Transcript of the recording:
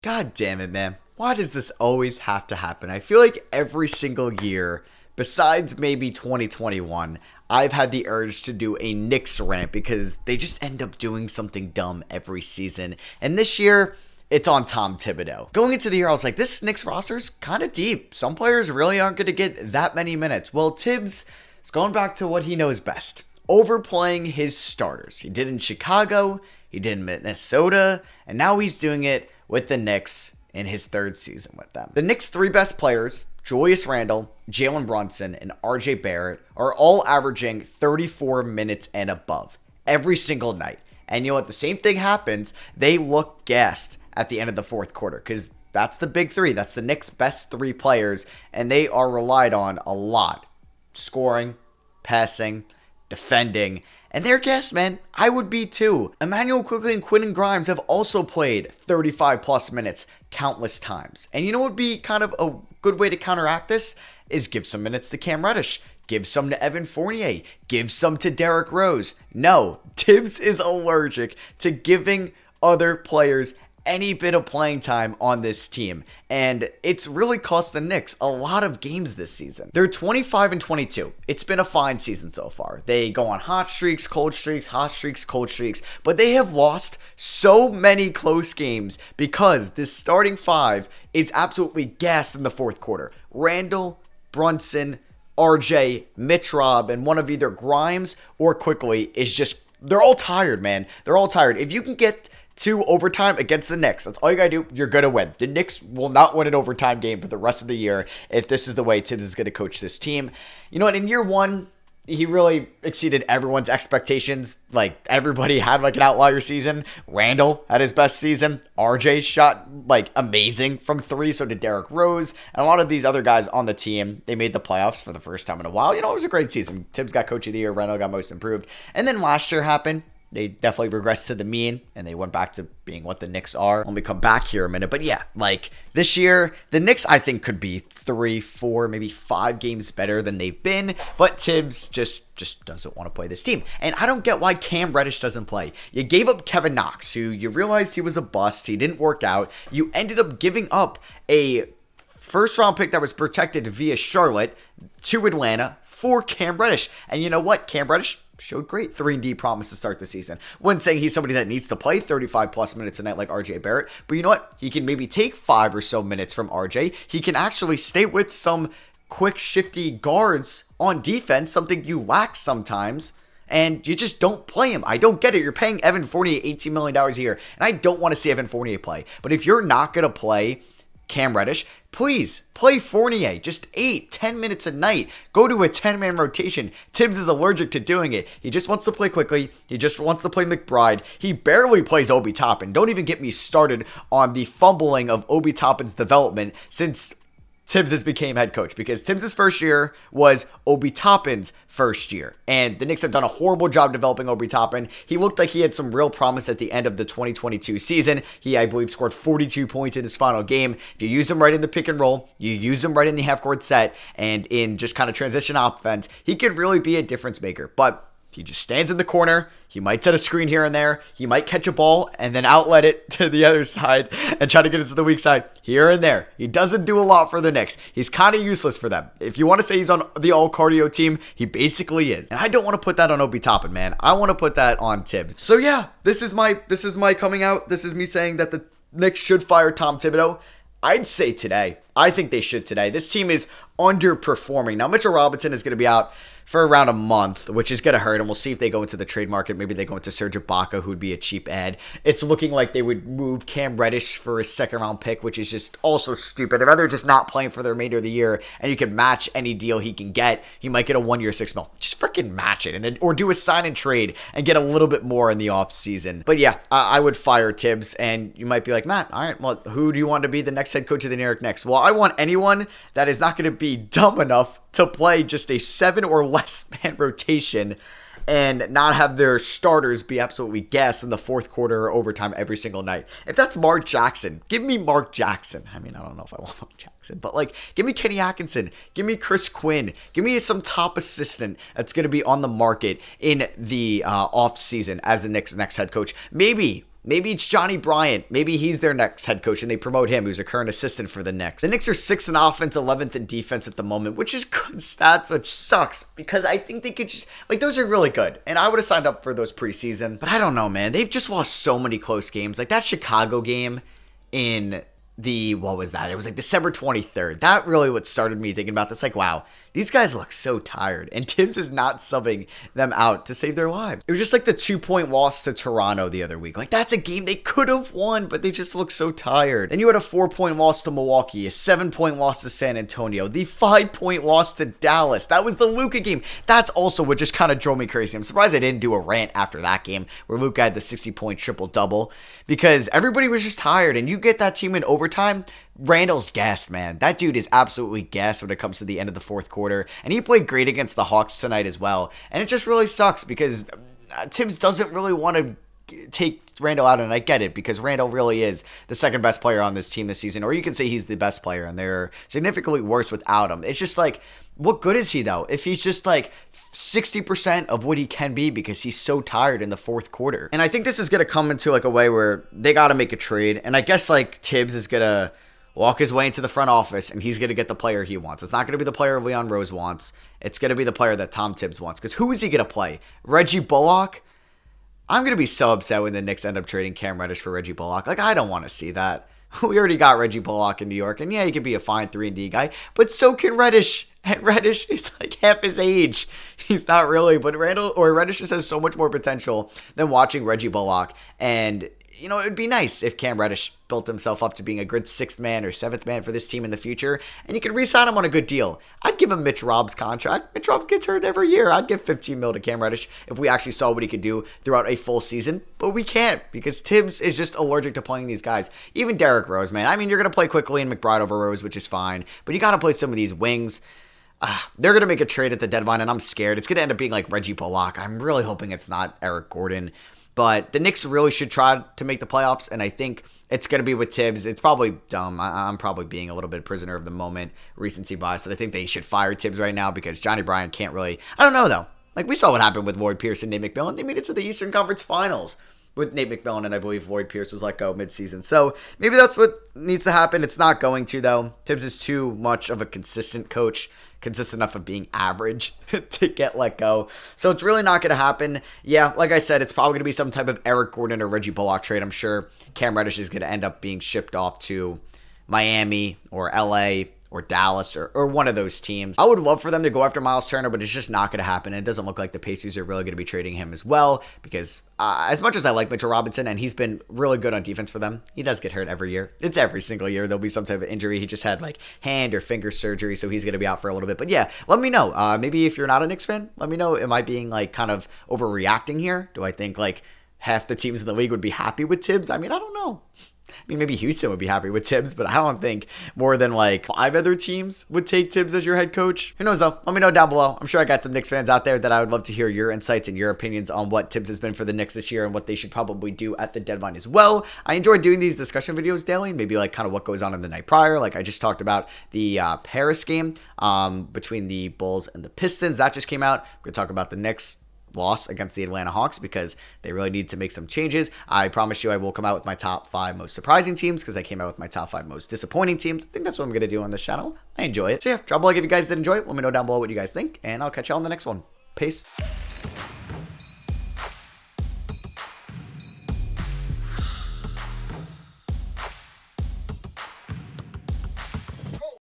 God damn it, man. Why does this always have to happen? I feel like every single year, besides maybe 2021, I've had the urge to do a Knicks rant because they just end up doing something dumb every season. And this year, it's on Tom Thibodeau. Going into the year, I was like, this Knicks roster's kind of deep. Some players really aren't going to get that many minutes. Well, Tibbs is going back to what he knows best. Overplaying his starters. He did in Chicago, he did in Minnesota, and now he's doing it with the Knicks in his third season with them. The Knicks' three best players, Julius Randle, Jalen Brunson, and RJ Barrett, are all averaging 34 minutes and above every single night. And you know what? The same thing happens. They look gassed at the end of the fourth quarter because that's the big three. That's the Knicks' best three players, and they are relied on a lot. Scoring, passing, defending, and they're gassed, man. I would be too. Emmanuel Quigley and Quentin Grimes have also played 35 plus minutes countless times. And you know what would be kind of a good way to counteract this is give some minutes to Cam Reddish. Give some to Evan Fournier. Give some to Derrick Rose. No, Tibbs is allergic to giving other players any bit of playing time on this team, and it's really cost the Knicks a lot of games this season. They're 25-22. It's been a fine season so far. They go on hot streaks, cold streaks, hot streaks, cold streaks, but they have lost so many close games because this starting five is absolutely gassed in the fourth quarter. Randle, Brunson, RJ, Mitch Rob, and one of either Grimes or Quickly is just, they're all tired, man. They're all tired. If you can get to overtime against the Knicks, that's all you gotta do. You're gonna win. The Knicks will not win an overtime game for the rest of the year if this is the way Tibbs is gonna coach this team. You know what? In year one, he really exceeded everyone's expectations. Like, everybody had like an outlier season. Randall had his best season. RJ shot like amazing from three. So did Derrick Rose. And a lot of these other guys on the team, they made the playoffs for the first time in a while. You know, it was a great season. Tibbs got coach of the year. Randall got most improved. And then last year happened. They definitely regressed to the mean, and they went back to being what the Knicks are. Let me come back here a minute. But yeah, like this year, the Knicks, I think, could be 3, 4, maybe 5 games better than they've been. But Tibbs just doesn't want to play this team. And I don't get why Cam Reddish doesn't play. You gave up Kevin Knox, who you realized he was a bust. He didn't work out. You ended up giving up a first-round pick that was protected via Charlotte to Atlanta for Cam Reddish. And you know what? Cam Reddish showed great 3-and-D promise to start the season. Wouldn't say he's somebody that needs to play 35 plus minutes a night like RJ Barrett, but you know what? He can maybe take 5 or so minutes from RJ. He can actually stay with some quick, shifty guards on defense, something you lack sometimes, and you just don't play him. I don't get it. You're paying Evan Fournier $18 million a year, and I don't want to see Evan Fournier play. But if you're not going to play Cam Reddish, please play Fournier just 8-10 minutes a night. Go to a 10-man rotation. Tibbs is allergic to doing it. He just wants to play quickly. He just wants to play McBride. He barely plays Obi Toppin. Don't even get me started on the fumbling of Obi Toppin's development since Tibbs has became head coach, because Tibbs' first year was Obi Toppin's first year, and the Knicks have done a horrible job developing Obi Toppin. He looked like he had some real promise at the end of the 2022 season. He, I believe, scored 42 points in his final game. If you use him right in the pick and roll, you use him right in the half-court set, and in just kind of transition offense, he could really be a difference maker, but he just stands in the corner. He might set a screen here and there. He might catch a ball and then outlet it to the other side and try to get it to the weak side here and there. He doesn't do a lot for the Knicks. He's kind of useless for them. If you want to say he's on the all-cardio team, he basically is. And I don't want to put that on Obi Toppin, man. I want to put that on Tibbs. So yeah, this is my coming out. This is me saying that the Knicks should fire Tom Thibodeau. I'd say today. I think they should today. This team is underperforming. Now, Mitchell Robinson is going to be out for around a month, which is going to hurt, and we'll see if they go into the trade market. Maybe they go into Serge Ibaka, who would be a cheap ad. It's looking like they would move Cam Reddish for a second-round pick, which is just also stupid. I'd rather just not playing for the remainder of the year, and you can match any deal he can get. He might get a 1-year, $6 million. Just freaking match it, and then or do a sign and trade and get a little bit more in the offseason. But yeah, I would fire Tibbs, and you might be like, Matt, all right, well, who do you want to be the next head coach of the New York Knicks? Well, I want anyone that is not going to be dumb enough to play just a 7 or less man rotation and not have their starters be absolutely gassed in the fourth quarter or overtime every single night. If that's Mark Jackson, give me Mark Jackson. I mean, I don't know if I want Mark Jackson, but like, give me Kenny Atkinson, give me Chris Quinn, give me some top assistant that's going to be on the market in the off season as the Knicks' next head coach. Maybe Maybe it's Johnny Bryant. Maybe he's their next head coach and they promote him, who's a current assistant for the Knicks. The Knicks are 6th in offense, 11th in defense at the moment, which is good stats, which sucks because I think they could just, like, those are really good. And I would have signed up for those preseason. But I don't know, man. They've just lost so many close games. Like that Chicago game in what was that? It was like December 23rd. That really what started me thinking about this. Like, wow, these guys look so tired. And Tibbs is not subbing them out to save their lives. It was just like the 2-point loss to Toronto the other week. Like, that's a game they could have won, but they just look so tired. Then you had a 4-point loss to Milwaukee, a 7-point loss to San Antonio, the 5-point loss to Dallas. That was the Luka game. That's also what just kind of drove me crazy. I'm surprised I didn't do a rant after that game where Luka had the 60-point triple-double because everybody was just tired. And you get that team in overtime, Randall's gassed, man. That dude is absolutely gassed when it comes to the end of the fourth quarter. And he played great against the Hawks tonight as well. And it just really sucks because Tibbs doesn't really want to take Randall out. And I get it because Randall really is the second best player on this team this season. Or you can say he's the best player and they're significantly worse without him. It's just like, what good is he though? If he's just like 60% of what he can be because he's so tired in the fourth quarter. And I think this is going to come into like a way where they got to make a trade. And I guess like Tibbs is going to walk his way into the front office and he's going to get the player he wants. It's not going to be the player Leon Rose wants. It's going to be the player that Tom Tibbs wants. Because who is he going to play? Reggie Bullock? I'm going to be so upset when the Knicks end up trading Cam Reddish for Reggie Bullock. Like, I don't want to see that. We already got Reggie Bullock in New York. And yeah, he could be a fine 3-and-D guy. But so can Reddish. And Reddish is like half his age. He's not really. But Reddish just has so much more potential than watching Reggie Bullock. And you know, it'd be nice if Cam Reddish built himself up to being a good 6th man or 7th man for this team in the future, and you could re-sign him on a good deal. I'd give him Mitch Rob's contract. Mitch Rob gets hurt every year. I'd give $15 million to Cam Reddish if we actually saw what he could do throughout a full season, but we can't because Tibbs is just allergic to playing these guys. Even Derrick Rose, man. I mean, you're going to play quickly in McBride over Rose, which is fine, but you got to play some of these wings. They're going to make a trade at the deadline, and I'm scared. It's going to end up being like Reggie Bullock. I'm really hoping it's not Eric Gordon. But the Knicks really should try to make the playoffs, and I think it's going to be with Tibbs. It's probably dumb. I'm probably being a little bit prisoner of the moment, recency bias, but I think they should fire Tibbs right now because Johnny Bryant can't really... I don't know, though. Like, we saw what happened with Lloyd Pierce and Nate McMillan. They made it to the Eastern Conference Finals with Nate McMillan, and I believe Lloyd Pierce was let go midseason. So maybe that's what needs to happen. It's not going to, though. Tibbs is too much of a consistent coach, consistent enough of being average to get let go. So it's really not going to happen. Yeah, like I said, it's probably going to be some type of Eric Gordon or Reggie Bullock trade. I'm sure Cam Reddish is going to end up being shipped off to Miami or LA or Dallas or one of those teams. I would love for them to go after Miles Turner, but it's just not going to happen. And it doesn't look like the Pacers are really going to be trading him as well because as much as I like Mitchell Robinson and he's been really good on defense for them, he does get hurt every year. It's every single year. There'll be some type of injury. He just had like hand or finger surgery, so he's going to be out for a little bit. But yeah, let me know. Maybe if you're not a Knicks fan, let me know. Am I being like kind of overreacting here? Do I think like half the teams in the league would be happy with Tibbs? I mean, I don't know. I mean, maybe Houston would be happy with Tibbs, but I don't think more than like 5 other teams would take Tibbs as your head coach. Who knows, though? Let me know down below. I'm sure I got some Knicks fans out there that I would love to hear your insights and your opinions on what Tibbs has been for the Knicks this year and what they should probably do at the deadline as well. I enjoy doing these discussion videos daily, maybe like kind of what goes on in the night prior. Like I just talked about the Paris game between the Bulls and the Pistons. That just came out. We're going to talk about the Knicks loss against the Atlanta Hawks because they really need to make some changes. I promise you I will come out with my top 5 most surprising teams because I came out with my top 5 most disappointing teams. I think that's what I'm going to do on this channel. I enjoy it. So yeah, drop a like if you guys did enjoy it. Let me know down below what you guys think, and I'll catch you all on the next one. Peace.